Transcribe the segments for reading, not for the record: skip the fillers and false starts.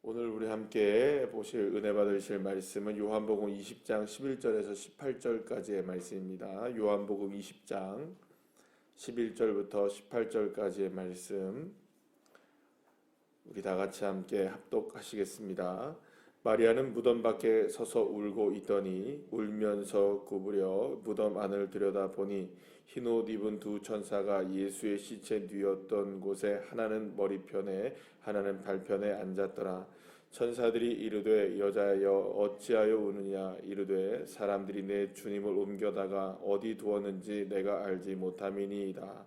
오늘 우리 함께 보실 은혜 받으실 말씀은 요한복음 20장 11절에서 18절까지의 말씀입니다. 요한복음 20장 11절부터 18절까지의 말씀 우리 다 같이 함께 합독하시겠습니다. 마리아는 무덤 밖에 서서 울고 있더니 울면서 구부려 무덤 안을 들여다보니 흰옷 입은 두 천사가 예수의 시체 뉘었던 곳에 하나는 머리편에 하나는 발편에 앉았더라. 천사들이 이르되 여자여 어찌하여 우느냐 이르되 사람들이 내 주님을 옮겨다가 어디 두었는지 내가 알지 못함이니이다.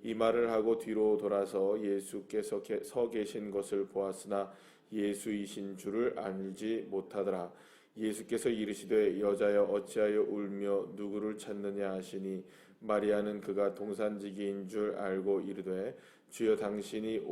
이 말을 하고 뒤로 돌아서 예수께서 서 계신 것을 보았으나 예수이신 줄을 알지 못하더라. 예수께서 이르시되 여자여 어찌하여 울며 누구를 찾느냐 하시니 마리아는 그가 동산지기인 줄 알고 이르되 주여 당신이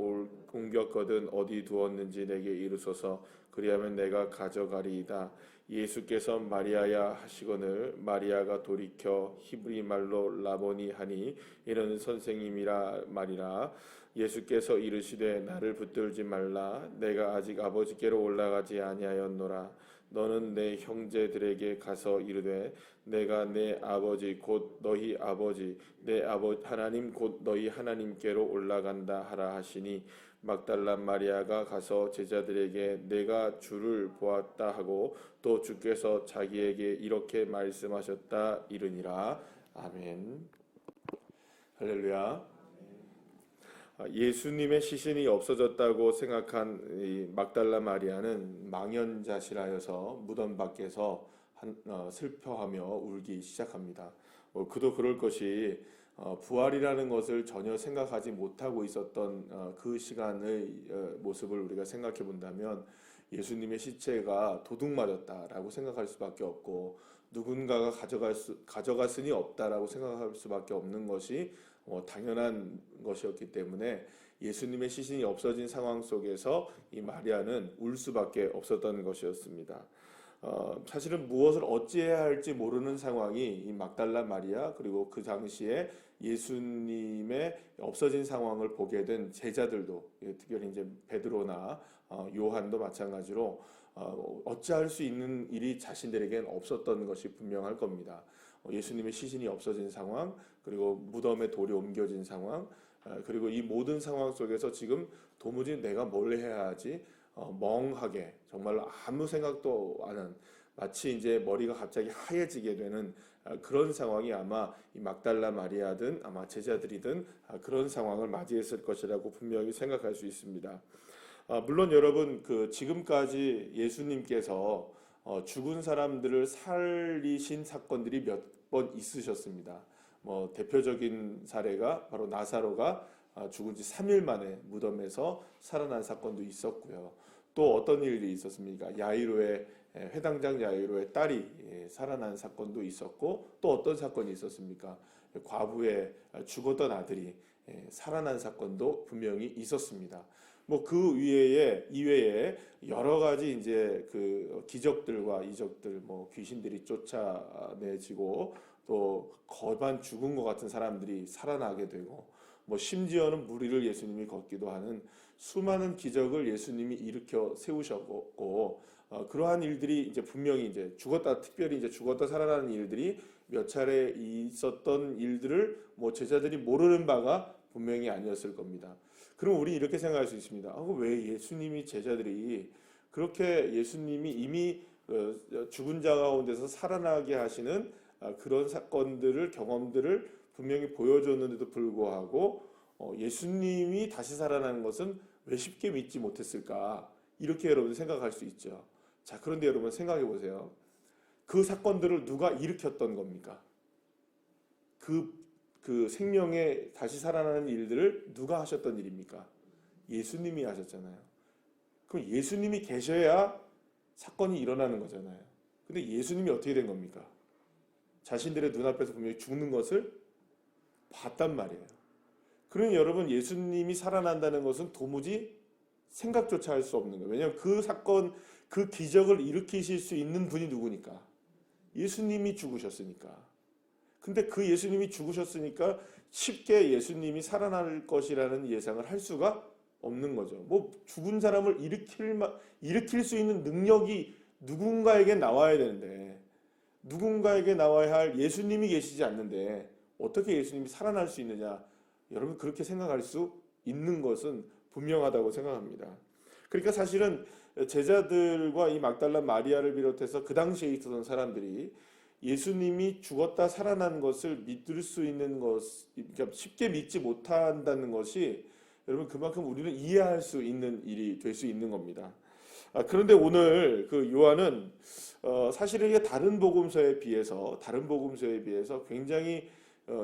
옮겼거든 어디 두었는지 내게 이르소서 그리하면 내가 가져가리이다. 예수께서 마리아야 하시거늘 마리아가 돌이켜 히브리 말로 라보니 하니 이는 선생님이라 말이라. 예수께서 이르시되 나를 붙들지 말라. 내가 아직 아버지께로 올라가지 아니하였노라. 너는 내 형제들에게 가서 이르되 내가 내 아버지 곧 너희 아버지 내 하나님 곧 너희 하나님께로 올라간다 하라 하시니 막달라 마리아가 가서 제자들에게 내가 주를 보았다 하고 또 주께서 자기에게 이렇게 말씀하셨다 이르니라. 아멘. 할렐루야. 예수님의 시신이 없어졌다고 생각한 이 막달라 마리아는 망연자실하여서 무덤 밖에서 슬퍼하며 울기 시작합니다. 그도 그럴 것이 부활이라는 것을 전혀 생각하지 못하고 있었던 그 시간의 모습을 우리가 생각해 본다면 예수님의 시체가 도둑 맞았다라고 생각할 수밖에 없고 누군가가 가져갔으니 없다라고 생각할 수밖에 없는 것이 당연한 것이었기 때문에 예수님의 시신이 없어진 상황 속에서 이 마리아는 울 수밖에 없었던 것이었습니다. 사실은 무엇을 어찌해야 할지 모르는 상황이 이 막달라 마리아 그리고 그 당시에 예수님의 없어진 상황을 보게 된 제자들도 특별히 이제 베드로나 요한도 마찬가지로 어찌할 수 있는 일이 자신들에겐 없었던 것이 분명할 겁니다. 예수님의 시신이 없어진 상황 그리고 무덤에 돌이 옮겨진 상황 그리고 이 모든 상황 속에서 지금 도무지 내가 뭘 해야 하지 멍하게 정말로 아무 생각도 안 한 마치 이제 머리가 갑자기 하얘지게 되는 그런 상황이 아마 이 막달라 마리아든 아마 제자들이든 그런 상황을 맞이했을 것이라고 분명히 생각할 수 있습니다. 물론 여러분 지금까지 예수님께서 죽은 사람들을 살리신 사건들이 몇 번 있으셨습니다. 대표적인 사례가 바로 나사로가 죽은 지 3일 만에 무덤에서 살아난 사건도 있었고요. 또 어떤 일이 있었습니까? 회당장 야이로의 딸이 살아난 사건도 있었고 또 어떤 사건이 있었습니까? 과부의 죽었던 아들이 살아난 사건도 분명히 있었습니다. 그 이외에 여러 가지 이제 그 기적들과 이적들, 귀신들이 쫓아내지고 또 거반 죽은 것 같은 사람들이 살아나게 되고 심지어는 무리를 예수님이 걷기도 하는 수많은 기적을 예수님이 일으켜 세우셨고 그러한 일들이 이제 분명히 이제 특별히 이제 죽었다 살아나는 일들이 몇 차례 있었던 일들을 제자들이 모르는 바가 분명히 아니었을 겁니다. 그럼 우리 이렇게 생각할 수 있습니다. 왜 예수님이 제자들이 그렇게 예수님이 이미 죽은 자 가운데서 살아나게 하시는 그런 사건들을 경험들을 분명히 보여줬는데도 불구하고 예수님이 다시 살아나는 것은 왜 쉽게 믿지 못했을까? 이렇게 여러분 생각할 수 있죠. 자, 그런데 여러분 생각해 보세요. 그 사건들을 누가 일으켰던 겁니까? 그 생명에 다시 살아나는 일들을 누가 하셨던 일입니까? 예수님이 하셨잖아요. 그럼 예수님이 계셔야 사건이 일어나는 거잖아요. 근데 예수님이 어떻게 된 겁니까? 자신들의 눈앞에서 분명히 죽는 것을 봤단 말이에요. 그러니 여러분 예수님이 살아난다는 것은 도무지 생각조차 할 수 없는 거예요. 왜냐하면 그 사건, 그 기적을 일으키실 수 있는 분이 누구니까? 예수님이 죽으셨으니까. 근데 그 예수님이 죽으셨으니까 쉽게 예수님이 살아날 것이라는 예상을 할 수가 없는 거죠. 뭐 죽은 사람을 일으킬 수 있는 능력이 누군가에게 나와야 되는데, 누군가에게 나와야 할 예수님이 계시지 않는데 어떻게 예수님이 살아날 수 있느냐? 여러분, 그렇게 생각할 수 있는 것은 분명하다고 생각합니다. 그러니까 사실은 제자들과 이 막달라 마리아를 비롯해서 그 당시에 있었던 사람들이 예수님이 죽었다 살아난 것을 믿을 수 있는 것, 그러니까 쉽게 믿지 못한다는 것이 여러분 그만큼 우리는 이해할 수 있는 일이 될 수 있는 겁니다. 그런데 오늘 그 요한은 사실은 이게 다른 복음서에 비해서 굉장히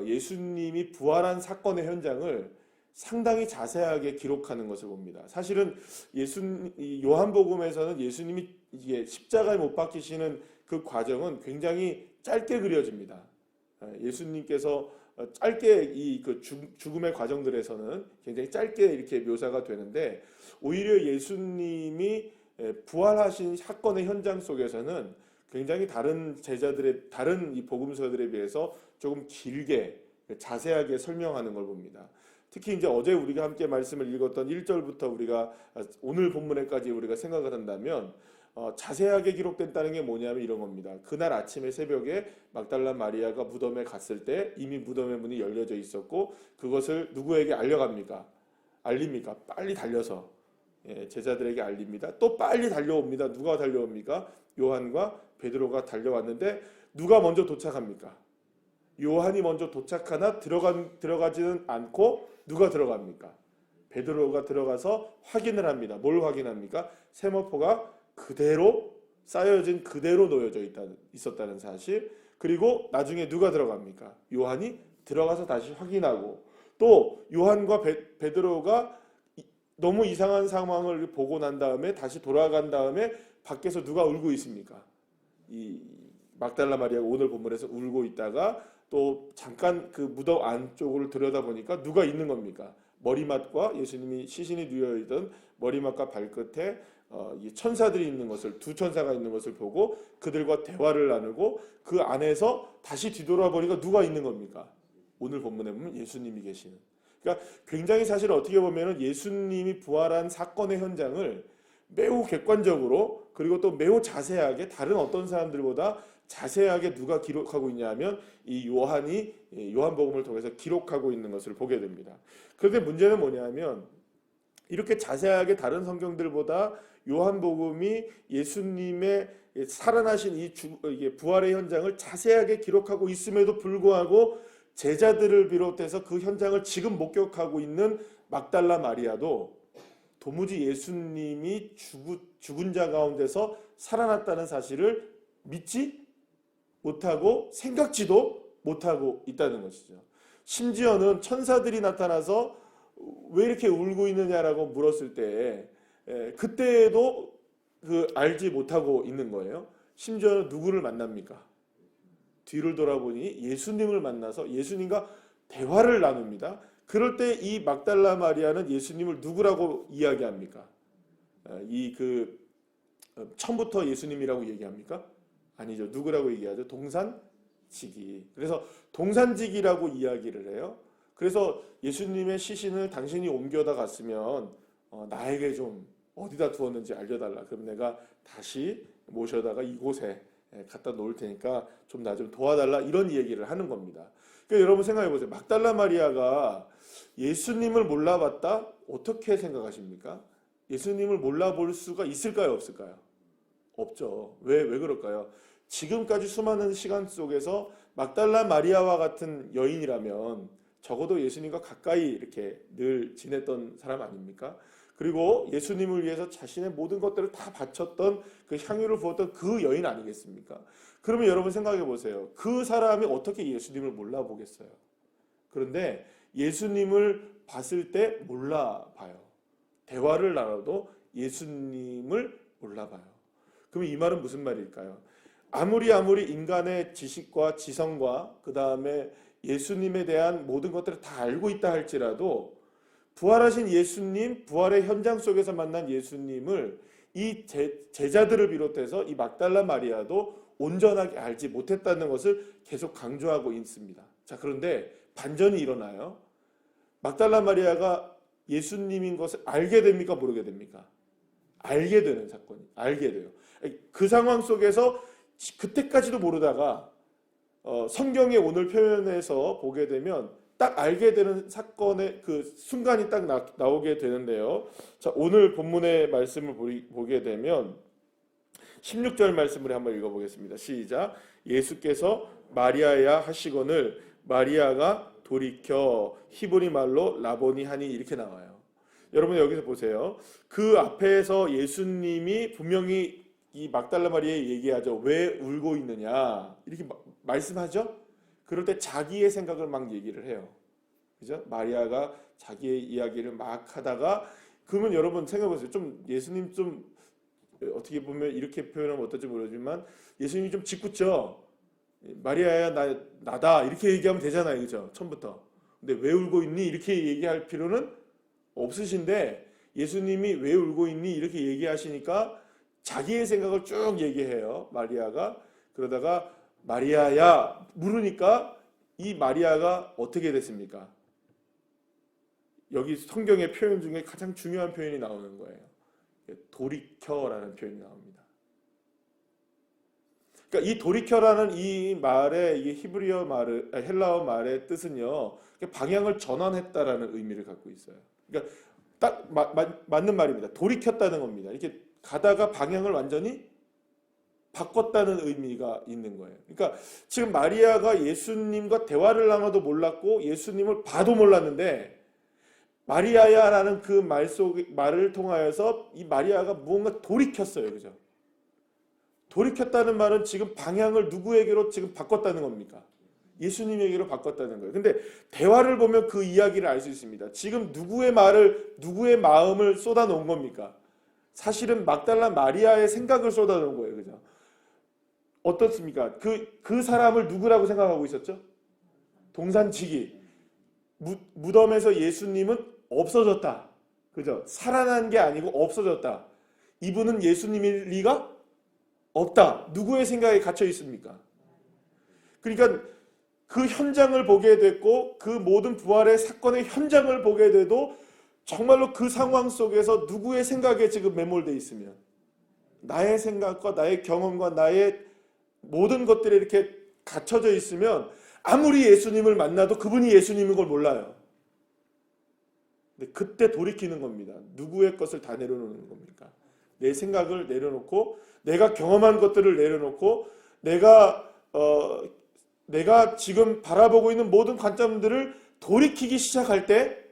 예수님이 부활한 사건의 현장을 상당히 자세하게 기록하는 것을 봅니다. 사실은 요한복음에서는 예수님이 이게 십자가에 못 박히시는 그 과정은 굉장히 짧게 그려집니다. 예수님께서 짧게 이 그 죽음의 과정들에서는 굉장히 짧게 이렇게 묘사가 되는데, 오히려 예수님이 부활하신 사건의 현장 속에서는 굉장히 다른 이 복음서들에 비해서 조금 길게 자세하게 설명하는 걸 봅니다. 특히 이제 어제 우리가 함께 말씀을 읽었던 1절부터 우리가 오늘 본문에까지 우리가 생각을 한다면 자세하게 기록된다는 게 뭐냐면 이런 겁니다. 그날 아침에 새벽에 막달라 마리아가 무덤에 갔을 때 이미 무덤의 문이 열려져 있었고, 그것을 누구에게 알립니까? 빨리 달려서 제자들에게 알립니다. 또 빨리 달려옵니다. 누가 달려옵니까? 요한과 베드로가 달려왔는데 누가 먼저 도착합니까? 요한이 먼저 도착하나 들어가지는 않고 누가 들어갑니까? 베드로가 들어가서 확인을 합니다. 뭘 확인합니까? 세마포가 그대로 쌓여진 그대로 놓여져 있었다는 사실. 그리고 나중에 누가 들어갑니까? 요한이 들어가서 다시 확인하고, 또 요한과 베드로가 너무 이상한 상황을 보고 난 다음에 다시 돌아간 다음에 밖에서 누가 울고 있습니까? 이 막달라 마리아가 오늘 본문에서 울고 있다가 또 잠깐 그 무덤 안쪽을 들여다보니까 누가 있는 겁니까? 머리맡과 예수님이 시신이 누워있던 머리맡과 발끝에 천사들이 있는 것을, 두 천사가 있는 것을 보고 그들과 대화를 나누고, 그 안에서 다시 뒤돌아보니까 누가 있는 겁니까? 오늘 본문에 보면 예수님이 계시는. 그러니까 굉장히 사실 어떻게 보면 예수님이 부활한 사건의 현장을 매우 객관적으로, 그리고 또 매우 자세하게, 다른 어떤 사람들보다 자세하게 누가 기록하고 있냐 하면 이 요한이 요한복음을 통해서 기록하고 있는 것을 보게 됩니다. 그런데 문제는 뭐냐면, 이렇게 자세하게 다른 성경들보다 요한복음이 예수님의 살아나신 이 부활의 현장을 자세하게 기록하고 있음에도 불구하고 제자들을 비롯해서 그 현장을 지금 목격하고 있는 막달라 마리아도 도무지 예수님이 죽은 자 가운데서 살아났다는 사실을 믿지 못하고 생각지도 못하고 있다는 것이죠. 심지어는 천사들이 나타나서 왜 이렇게 울고 있느냐라고 물었을 때 그때에도 알지 못하고 있는 거예요. 심지어 누구를 만납니까? 뒤를 돌아보니 예수님을 만나서 예수님과 대화를 나눕니다. 그럴 때 이 막달라 마리아는 예수님을 누구라고 이야기합니까? 처음부터 예수님이라고 얘기합니까? 아니죠. 누구라고 얘기하죠? 동산지기. 그래서 동산지기라고 이야기를 해요. 그래서 예수님의 시신을 당신이 옮겨다 갔으면 나에게 좀 어디다 두었는지 알려달라. 그럼 내가 다시 모셔다가 이곳에 갖다 놓을 테니까 좀 나 좀 도와달라. 이런 얘기를 하는 겁니다. 그러니까 여러분 생각해 보세요. 막달라 마리아가 예수님을 몰라봤다? 어떻게 생각하십니까? 예수님을 몰라볼 수가 있을까요? 없을까요? 없죠. 왜 그럴까요? 지금까지 수많은 시간 속에서 막달라 마리아와 같은 여인이라면 적어도 예수님과 가까이 이렇게 늘 지냈던 사람 아닙니까? 그리고 예수님을 위해서 자신의 모든 것들을 다 바쳤던, 그 향유를 부었던 그 여인 아니겠습니까? 그러면 여러분 생각해 보세요. 그 사람이 어떻게 예수님을 몰라보겠어요? 그런데 예수님을 봤을 때 몰라봐요. 대화를 나눠도 예수님을 몰라봐요. 그럼 이 말은 무슨 말일까요? 아무리 인간의 지식과 지성과 그 다음에 예수님에 대한 모든 것들을 다 알고 있다 할지라도 부활하신 예수님, 부활의 현장 속에서 만난 예수님을 이 제자들을 비롯해서 이 막달라 마리아도 온전하게 알지 못했다는 것을 계속 강조하고 있습니다. 자, 그런데 반전이 일어나요. 막달라 마리아가 예수님인 것을 알게 됩니까? 모르게 됩니까? 알게 되는 사건이, 알게 돼요. 그 상황 속에서 그때까지도 모르다가 성경의 오늘 표현에서 보게 되면 딱 알게 되는 사건의 그 순간이 딱 나오게 되는데요. 자, 오늘 본문의 말씀을 보게 되면 16절 말씀을 한번 읽어보겠습니다. 시작. 예수께서 마리아야 하시거늘 마리아가 돌이켜 히브리 말로 라보니 하니 이렇게 나와요. 여러분 여기서 보세요. 그 앞에서 예수님이 분명히 이 막달라 마리아에 얘기하죠. 왜 울고 있느냐 이렇게 말씀하죠. 그럴 때 자기의 생각을 막 얘기를 해요. 그죠? 마리아가 자기의 이야기를 막 하다가 그러면 여러분 생각해보세요. 좀 예수님 좀 어떻게 보면 이렇게 표현하면 어떨지 모르지만 예수님이 좀 짓궂죠. 마리아야 나다 이렇게 얘기하면 되잖아요. 그죠? 처음부터. 근데 왜 울고 있니? 이렇게 얘기할 필요는 없으신데 예수님이 왜 울고 있니? 이렇게 얘기하시니까 자기의 생각을 쭉 얘기해요. 마리아가. 그러다가 마리아야 물으니까 이 마리아가 어떻게 됐습니까? 여기 성경의 표현 중에 가장 중요한 표현이 나오는 거예요. 돌이켜라는 표현이 나옵니다. 그러니까 이 돌이켜라는 이 말의 이 히브리어 말의 헬라어 말의 뜻은요. 방향을 전환했다라는 의미를 갖고 있어요. 그러니까 딱 맞는 말입니다. 돌이켰다는 겁니다. 이렇게 가다가 방향을 완전히 바꿨다는 의미가 있는 거예요. 그러니까 지금 마리아가 예수님과 대화를 나눠도 몰랐고 예수님을 봐도 몰랐는데 마리아야라는 그 말을 통하여서 이 마리아가 무언가 돌이켰어요. 그죠? 돌이켰다는 말은 지금 방향을 누구에게로 지금 바꿨다는 겁니까? 예수님에게로 바꿨다는 거예요. 근데 대화를 보면 그 이야기를 알 수 있습니다. 지금 누구의 마음을 쏟아놓은 겁니까? 사실은 막달라 마리아의 생각을 쏟아놓은 거예요. 그죠? 어떻습니까? 그 사람을 누구라고 생각하고 있었죠? 동산지기. 무덤에서 예수님은 없어졌다. 그죠? 살아난 게 아니고 없어졌다. 이분은 예수님일 리가 없다. 누구의 생각에 갇혀 있습니까? 그러니까 그 현장을 보게 됐고 그 모든 부활의 사건의 현장을 보게 돼도 정말로 그 상황 속에서 누구의 생각에 지금 매몰되어 있으면 나의 생각과 나의 경험과 나의 모든 것들이 이렇게 갇혀져 있으면 아무리 예수님을 만나도 그분이 예수님인 걸 몰라요. 근데 그때 돌이키는 겁니다. 누구의 것을 다 내려놓는 겁니까? 내 생각을 내려놓고 내가 경험한 것들을 내려놓고 내가 지금 바라보고 있는 모든 관점들을 돌이키기 시작할 때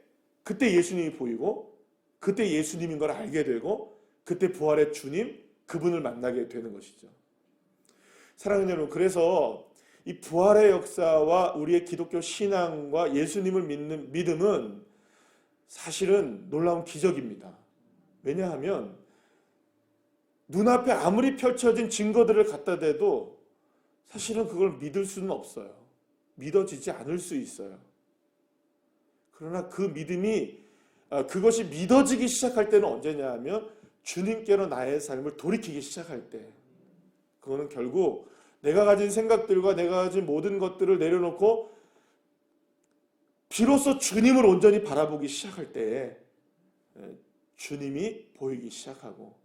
그때 예수님이 보이고 그때 예수님인 걸 알게 되고 그때 부활의 주님 그분을 만나게 되는 것이죠. 사랑하는 여러분, 그래서 이 부활의 역사와 우리의 기독교 신앙과 예수님을 믿는 믿음은 사실은 놀라운 기적입니다. 왜냐하면 눈앞에 아무리 펼쳐진 증거들을 갖다 대도 사실은 그걸 믿을 수는 없어요. 믿어지지 않을 수 있어요. 그러나 그 믿음이 그것이 믿어지기 시작할 때는 언제냐 하면 주님께로 나의 삶을 돌이키기 시작할 때 그거는 결국 내가 가진 생각들과 내가 가진 모든 것들을 내려놓고 비로소 주님을 온전히 바라보기 시작할 때에 주님이 보이기 시작하고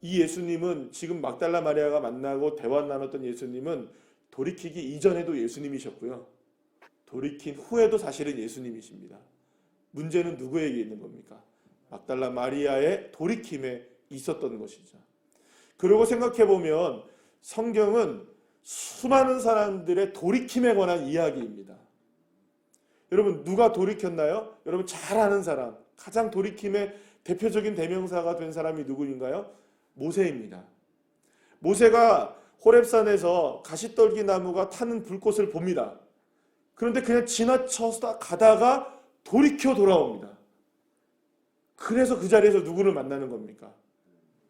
이 예수님은 지금 막달라 마리아가 만나고 대화 나눴던 예수님은 돌이키기 이전에도 예수님이셨고요. 돌이킨 후에도 사실은 예수님이십니다. 문제는 누구에게 있는 겁니까? 막달라 마리아의 돌이킴에 있었던 것이죠. 그리고 생각해보면 성경은 수많은 사람들의 돌이킴에 관한 이야기입니다. 여러분 누가 돌이켰나요? 여러분 잘 아는 사람, 가장 돌이킴의 대표적인 대명사가 된 사람이 누구인가요? 모세입니다. 모세가 호렙산에서 가시떨기 나무가 타는 불꽃을 봅니다. 그런데 그냥 지나쳐서 가다가 돌이켜 돌아옵니다. 그래서 그 자리에서 누구를 만나는 겁니까?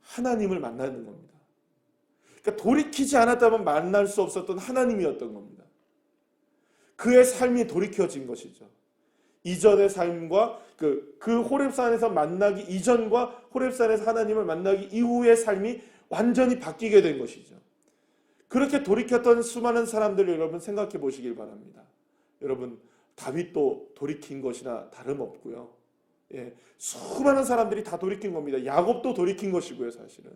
하나님을 만나는 겁니다. 그러니까 돌이키지 않았다면 만날 수 없었던 하나님이었던 겁니다. 그의 삶이 돌이켜진 것이죠. 이전의 삶과 그 호렙산에서 만나기 이전과 호렙산에서 하나님을 만나기 이후의 삶이 완전히 바뀌게 된 것이죠. 그렇게 돌이켰던 수많은 사람들을 여러분 생각해 보시길 바랍니다. 여러분 다윗도 돌이킨 것이나 다름없고요. 예, 수많은 사람들이 다 돌이킨 겁니다. 야곱도 돌이킨 것이고요, 사실은.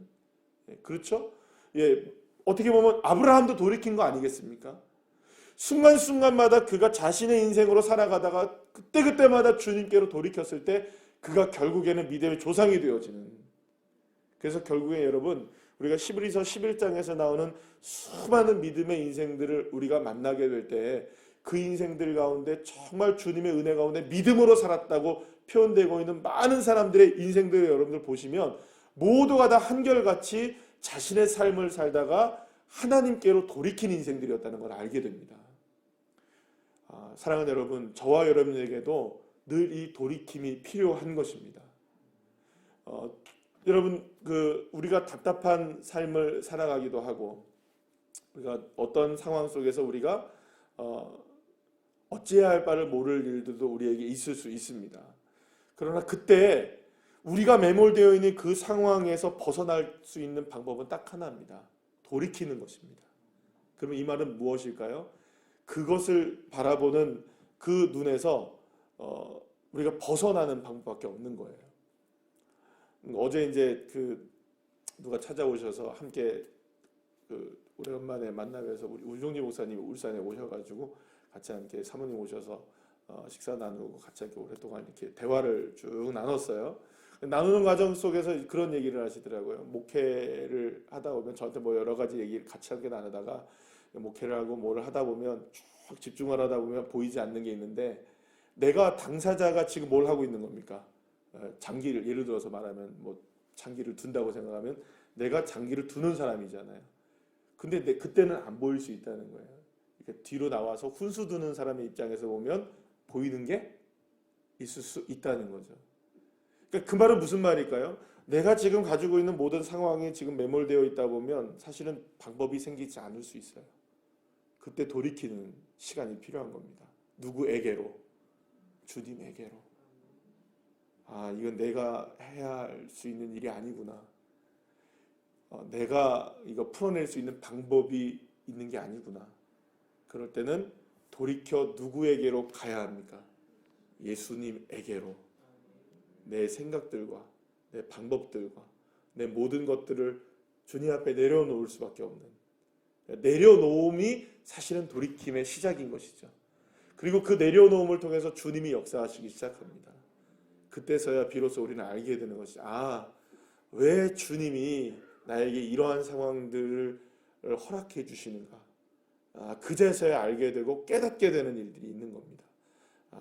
예, 그렇죠? 예, 어떻게 보면 아브라함도 돌이킨 거 아니겠습니까? 순간순간마다 그가 자신의 인생으로 살아가다가 그때그때마다 주님께로 돌이켰을 때 그가 결국에는 믿음의 조상이 되어지는. 그래서 결국에 여러분, 우리가 히브리서 11장에서 나오는 수많은 믿음의 인생들을 우리가 만나게 될 때 그 인생들 가운데 정말 주님의 은혜 가운데 믿음으로 살았다고 표현되고 있는 많은 사람들의 인생들을 여러분들 보시면 모두가 다 한결같이 자신의 삶을 살다가 하나님께로 돌이킨 인생들이었다는 걸 알게 됩니다. 사랑하는 여러분, 저와 여러분에게도 늘 이 돌이킴이 필요한 것입니다. 여러분, 우리가 답답한 삶을 살아가기도 하고, 우리가 어떤 상황 속에서 우리가 어찌해야 할 바를 모를 일들도 우리에게 있을 수 있습니다. 그러나 그때 우리가 매몰되어 있는 그 상황에서 벗어날 수 있는 방법은 딱 하나입니다. 돌이키는 것입니다. 그러면 이 말은 무엇일까요? 그것을 바라보는 그 눈에서 우리가 벗어나는 방법밖에 없는 거예요. 어제 이제 누가 찾아오셔서 함께 오랜만에 만나면서 우리 우종지 목사님이 울산에 오셔가지고 같이 함께 사모님 오셔서 식사 나누고 같이 함께 오랫동안 이렇게 대화를 쭉 나눴어요. 나누는 과정 속에서 그런 얘기를 하시더라고요. 목회를 하다 보면 저한테 뭐 여러 가지 얘기를 같이 함께 나누다가 목회를 하고 뭘 하다 보면 쭉 집중을 하다 보면 보이지 않는 게 있는데 내가 당사자가 지금 뭘 하고 있는 겁니까? 장기를 예를 들어서 말하면 뭐 장기를 둔다고 생각하면 내가 장기를 두는 사람이잖아요. 근데 그때는 안 보일 수 있다는 거예요. 이렇게 뒤로 나와서 훈수 두는 사람의 입장에서 보면 보이는 게 있을 수 있다는 거죠. 그러니까 그 말은 무슨 말일까요? 내가 지금 가지고 있는 모든 상황이 지금 매몰되어 있다 보면 사실은 방법이 생기지 않을 수 있어요. 그때 돌이키는 시간이 필요한 겁니다. 누구에게로? 주님에게로. 이건 내가 해야 할 수 있는 일이 아니구나. 내가 이거 풀어낼 수 있는 방법이 있는 게 아니구나. 그럴 때는 돌이켜 누구에게로 가야 합니까? 예수님에게로. 내 생각들과 내 방법들과 내 모든 것들을 주님 앞에 내려놓을 수밖에 없는, 내려놓음이 사실은 돌이킴의 시작인 것이죠. 그리고 그 내려놓음을 통해서 주님이 역사하시기 시작합니다. 그때서야 비로소 우리는 알게 되는 것이 왜 주님이 나에게 이러한 상황들을 허락해 주시는가. 그제서야 알게 되고 깨닫게 되는 일들이 있는 겁니다.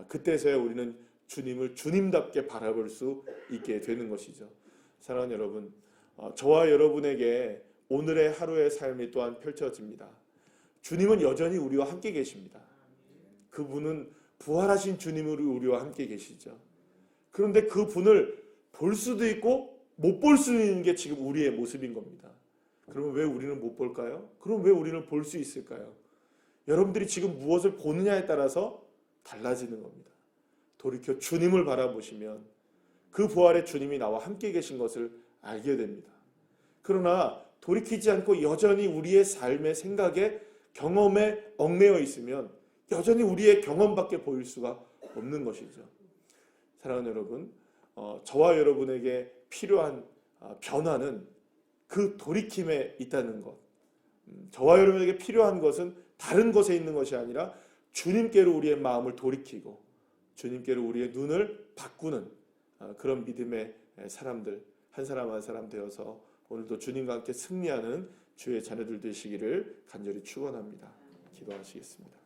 그때서야 우리는 주님을 주님답게 바라볼 수 있게 되는 것이죠. 사랑하는 여러분, 저와 여러분에게 오늘의 하루의 삶이 또한 펼쳐집니다. 주님은 여전히 우리와 함께 계십니다. 그분은 부활하신 주님으로 우리와 함께 계시죠. 그런데 그분을 볼 수도 있고 못 볼 수 있는 게 지금 우리의 모습인 겁니다. 그러면 왜 우리는 못 볼까요? 그럼 왜 우리는 볼 수 있을까요? 여러분들이 지금 무엇을 보느냐에 따라서 달라지는 겁니다. 돌이켜 주님을 바라보시면 그 부활의 주님이 나와 함께 계신 것을 알게 됩니다. 그러나 돌이키지 않고 여전히 우리의 삶의 생각에 경험에 얽매여 있으면 여전히 우리의 경험밖에 보일 수가 없는 것이죠. 사랑하는 여러분, 저와 여러분에게 필요한 변화는 그 돌이킴에 있다는 것. 저와 여러분에게 필요한 것은 다른 것에 있는 것이 아니라 주님께로 우리의 마음을 돌이키고 주님께로 우리의 눈을 바꾸는 그런 믿음의 사람들, 한 사람 한 사람 되어서 오늘도 주님과 함께 승리하는 주의 자녀들 되시기를 간절히 축원합니다. 기도하시겠습니다.